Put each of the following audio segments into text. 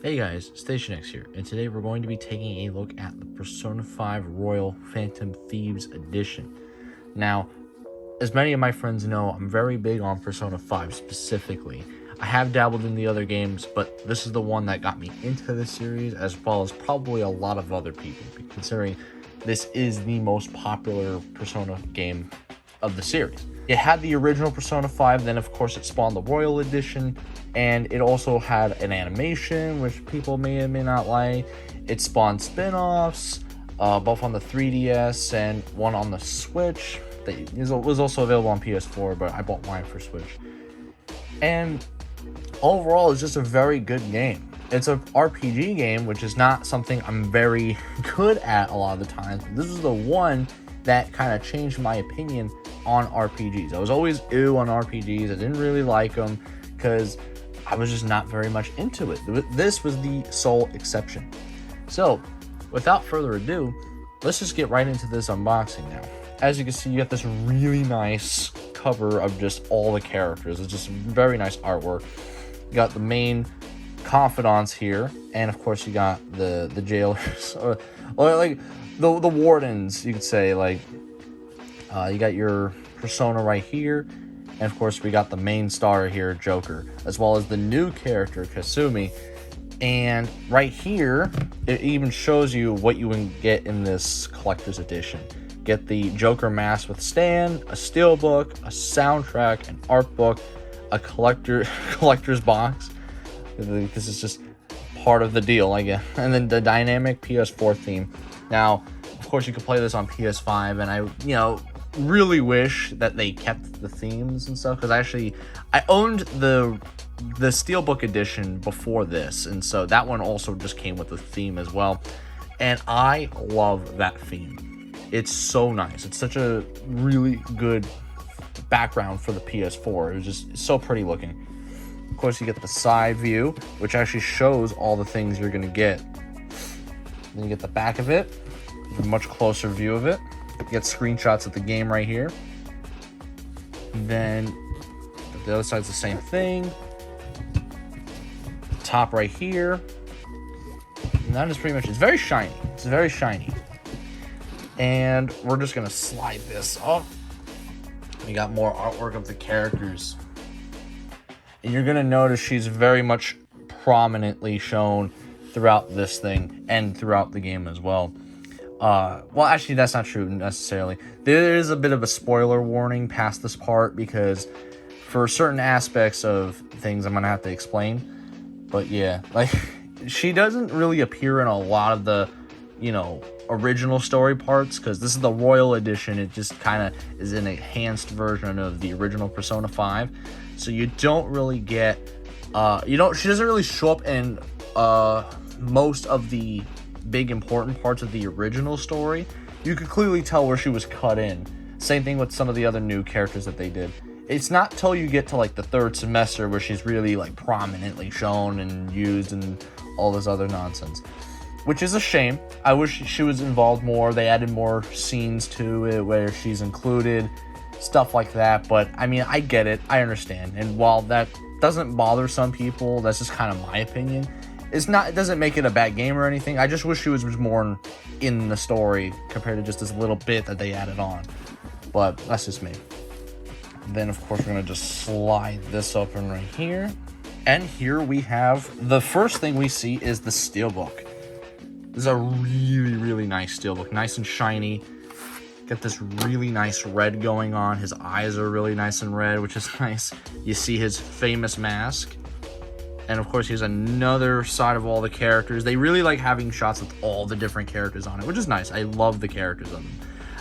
Hey guys, Station X here, and today we're going to be taking a look at the Persona 5 Royal Phantom Thieves edition. Now, as many of my friends know, I'm very big on Persona 5 specifically. I have dabbled in the other games, but this is the one that got me into the series, as well as probably a lot of other people, considering this is the most popular Persona game of the series. It had the original Persona 5, then of course it spawned the Royal Edition, and it also had an animation, which people may or may not like. It spawned spin-offs, both on the 3DS and one on the Switch. That was also available on PS4, but I bought mine for Switch. And overall, it's just a very good game. It's an RPG game, which is not something I'm very good at a lot of the times. This is the one that kind of changed my opinion on RPGs. I was always ew on RPGs. I didn't really like them because I was just not very much into it. This was the sole exception. So, without further ado, let's just get right into this unboxing now. As you can see, you got this really nice cover of just all the characters. It's just very nice artwork. You got the main confidants here, and of course you got the jailers, or like the wardens, you could say. Like you got your persona right here, and of course we got the main star here, Joker, as well as the new character Kasumi. And right here it even shows you what you can get in this collector's edition. Get the Joker mask with stand, a steelbook, a soundtrack, an art book, a collector's box. This is just part of the deal, I guess. And then the dynamic PS4 theme. Now, of course, you could play this on PS5, and I, really wish that they kept the themes and stuff, because I owned the Steelbook edition before this, and so that one also just came with the theme as well. And I love that theme. It's so nice. It's such a really good background for the PS4. It was just so pretty looking. Of course, you get the side view, which actually shows all the things you're going to get. Then you get the back of it, a much closer view of it. You get screenshots of the game right here. And then the other side's the same thing. Top right here. And that is pretty much, it's very shiny. It's very shiny. And we're just going to slide this up. We got more artwork of the characters. And you're going to notice she's very much prominently shown throughout this thing and throughout the game as well. Well, actually, that's not true necessarily. There is a bit of a spoiler warning past this part, because for certain aspects of things I'm going to have to explain. But yeah, like, she doesn't really appear in a lot of the, original story parts, because this is the Royal Edition. It just kind of is an enhanced version of the original Persona 5. So you don't really get, she doesn't really show up in most of the big important parts of the original story. You could clearly tell where she was cut in. Same thing with some of the other new characters that they did. It's not till you get to like the third semester where she's really like prominently shown and used and all this other nonsense, which is a shame. I wish she was involved more. They added more scenes to it where she's included, stuff like that. But I mean, I get it, I understand, and while that doesn't bother some people, that's just kind of my opinion. It doesn't make it a bad game or anything. I just wish she was more in the story compared to just this little bit that they added on. But that's just me. Then of course we're gonna just slide this open right here, and here we have the first thing we see is the steelbook. This is a really, really nice steelbook, nice and shiny. Got this really nice red going on. His eyes are really nice and red, which is nice. You see his famous mask. And of course, here's another side of all the characters. They really like having shots with all the different characters on it, which is nice. I love the characters on them.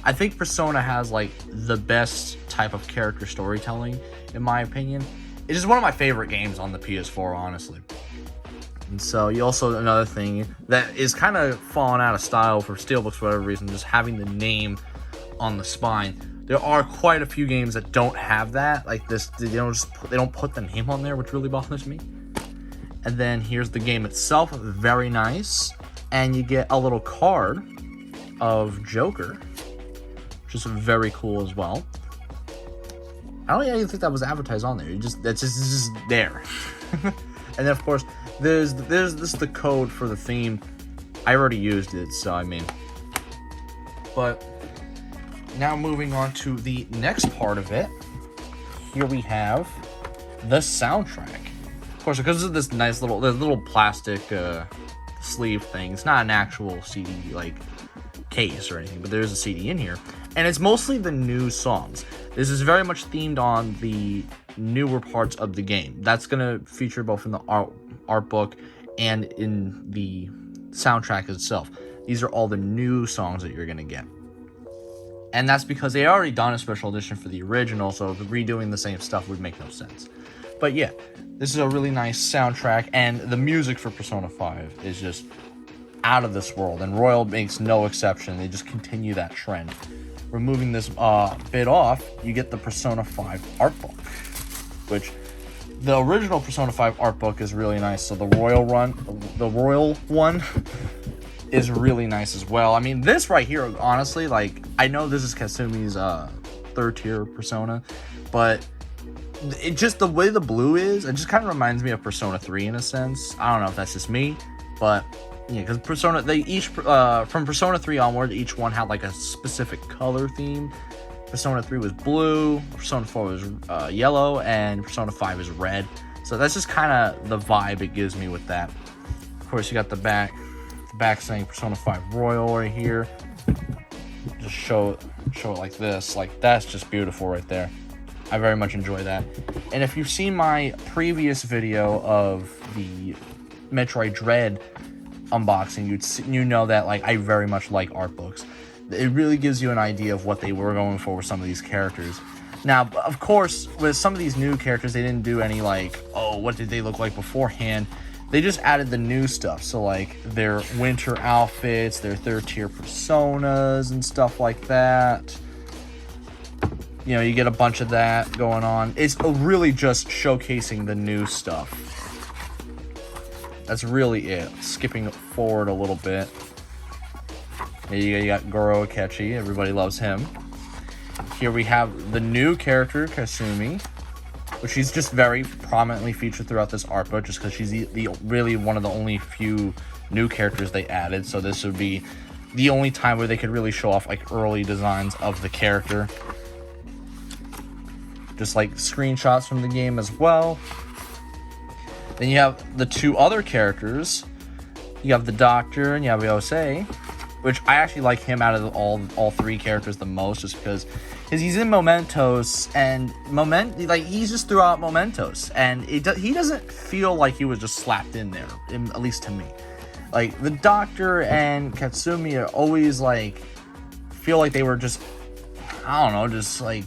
I think Persona has like the best type of character storytelling, in my opinion. It's just one of my favorite games on the PS4, honestly. And so you also, another thing that is kind of falling out of style for Steelbooks for whatever reason, just having the name on the spine. There are quite a few games that don't have that, like this. They don't put the name on there, which really bothers me. And then here's the game itself, very nice. And you get a little card of Joker, which is very cool as well. I don't even think that was advertised on there. It's just there. And then of course, this is the code for the theme. I already used it, so I mean. But now moving on to the next part of it. Here we have the soundtrack. Of course, because of this nice little plastic sleeve thing. It's not an actual CD like case or anything, but there's a CD in here, and it's mostly the new songs. This is very much themed on the newer parts of the game. That's gonna feature both in the art book and in the soundtrack itself. These are all the new songs that you're gonna get. And that's because they already done a special edition for the original, so redoing the same stuff would make no sense. But yeah, this is a really nice soundtrack, and the music for Persona 5 is just out of this world, and Royal makes no exception. They just continue that trend. Removing this bit off, you get the Persona 5 art book, which the original Persona 5 art book is really nice. So the Royal one is really nice as well. I mean, this right here, honestly, like, I know this is Kasumi's third tier Persona, but it just, the way the blue is, it just kind of reminds me of Persona 3 in a sense. I don't know if that's just me, but yeah, because Persona, they each, from Persona 3 onward, each one had like a specific color theme. Persona 3 was blue, Persona 4 was yellow, and Persona 5 is red. So that's just kind of the vibe it gives me with that. Of course, you got the back saying Persona 5 Royal right here. Just show it like this. Like, that's just beautiful right there. I very much enjoy that. And if you've seen my previous video of the Metroid Dread unboxing, you know that, like, I very much like art books. It really gives you an idea of what they were going for with some of these characters. Now, of course, with some of these new characters, they didn't do any, like, oh, what did they look like beforehand? They just added the new stuff. So, like, their winter outfits, their third tier personas, and stuff like that. You know, you get a bunch of that going on. It's really just showcasing the new stuff. That's really it. Skipping forward a little bit. You got Goro Akechi. Everybody loves him. Here we have the new character, Kasumi, which she's just very prominently featured throughout this art book, just because she's the really one of the only few new characters they added. So this would be the only time where they could really show off, like, early designs of the character. Just like screenshots from the game as well. Then you have the two other characters. You have the Doctor and you have Yosei, which I actually like him out of all three characters the most, just because he's in Mementos, and he's just throughout Mementos, and he doesn't feel like he was just slapped in there, at least to me. Like, the Doctor and Katsumi are always, like, feel like they were just, I don't know, just like,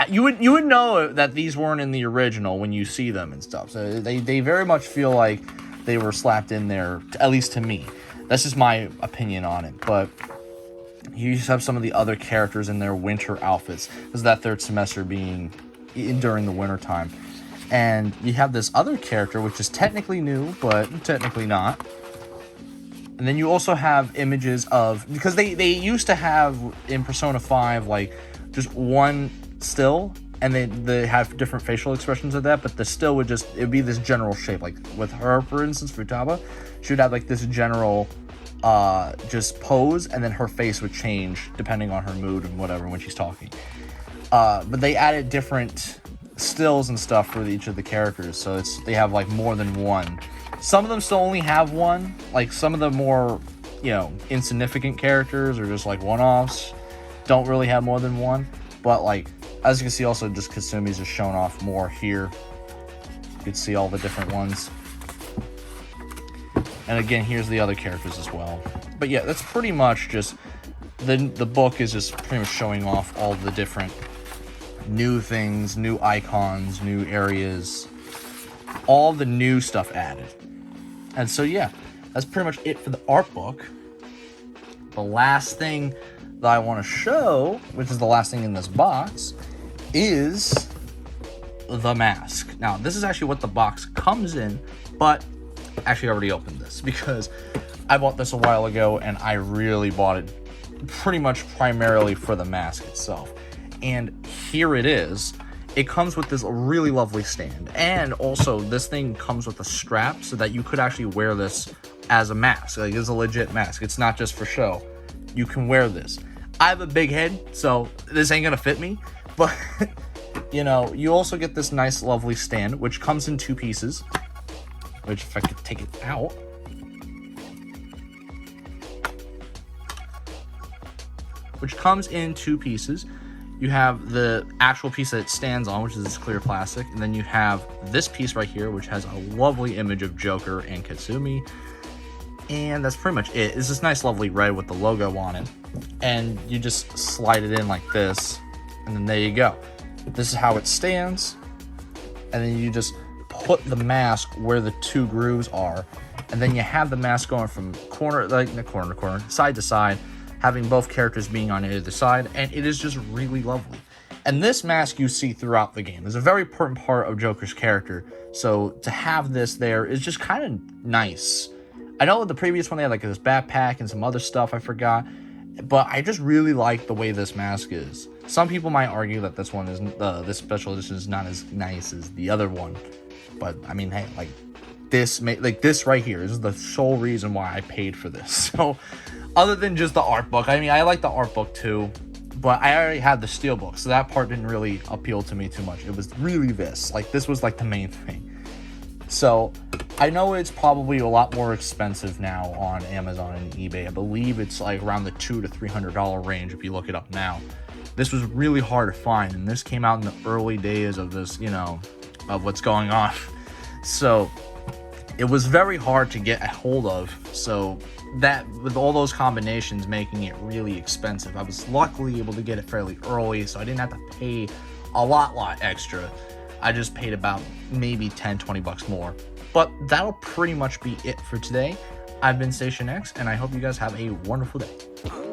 you would know that these weren't in the original when you see them and stuff. So they very much feel like they were slapped in there, at least to me. That's just my opinion on it. But you just have some of the other characters in their winter outfits. This is that third semester being during the winter time. And you have this other character, which is technically new, but technically not. And then you also have images of, because they used to have in Persona 5, like, just one still, and they have different facial expressions of that, but the still it'd be this general shape. Like with her, for instance, Futaba, she would have like this general just pose, and then her face would change depending on her mood and whatever when she's talking. But they added different stills and stuff for each of the characters, so they have like more than one. Some of them still only have one, like some of the more, insignificant characters or just like one-offs don't really have more than one. But like, as you can see, also just Kasumi's just shown off more here. You can see all the different ones. And again, here's the other characters as well. But yeah, that's pretty much just, the book is just pretty much showing off all the different new things, new icons, new areas, all the new stuff added. And so yeah, that's pretty much it for the art book. The last thing that I want to show, which is the last thing in this box, is the mask. Now, this is actually what the box comes in, but actually I already opened this because I bought this a while ago and I really bought it pretty much primarily for the mask itself. And here it is. it comes with this really lovely stand. And also, this thing comes with a strap so that you could actually wear this as a mask. Like, it's a legit mask. It's not just for show. You can wear this. I have a big head, so this ain't gonna fit me. But, you know, you also get this nice, lovely stand, which comes in 2 pieces. Which, if I could take it out... which comes in 2 pieces. You have the actual piece that it stands on, which is this clear plastic, and then you have this piece right here, which has a lovely image of Joker and Kasumi, and that's pretty much it. It's this nice lovely red with the logo on it, and you just slide it in like this, and then there you go. This is how it stands, and then you just put the mask where the 2 grooves are, and then you have the mask going from corner, like corner to corner, side to side, having both characters being on either side, and it is just really lovely. And this mask you see throughout the game is a very important part of Joker's character, so to have this there is just kind of nice. I know the previous one they had like this backpack and some other stuff I forgot, but I just really like the way this mask is. Some people might argue that this one isn't, this special edition is not as nice as the other one, but I mean, hey, like this right here is the sole reason why I paid for this. So other than just the art book, I mean, I like the art book too, but I already had the steel book, so that part didn't really appeal to me too much. It was really this, like, this was like the main thing. So I know it's probably a lot more expensive now on Amazon and eBay. I believe it's like around the $200 to $300 range if you look it up now. This was really hard to find, and this came out in the early days of this, you know, of what's going on. So it was very hard to get a hold of, so that with all those combinations making it really expensive, I was luckily able to get it fairly early, so I didn't have to pay a lot extra. I just paid about maybe 10-20 bucks more. But that'll pretty much be it for today. I've been Station X, and I hope you guys have a wonderful day.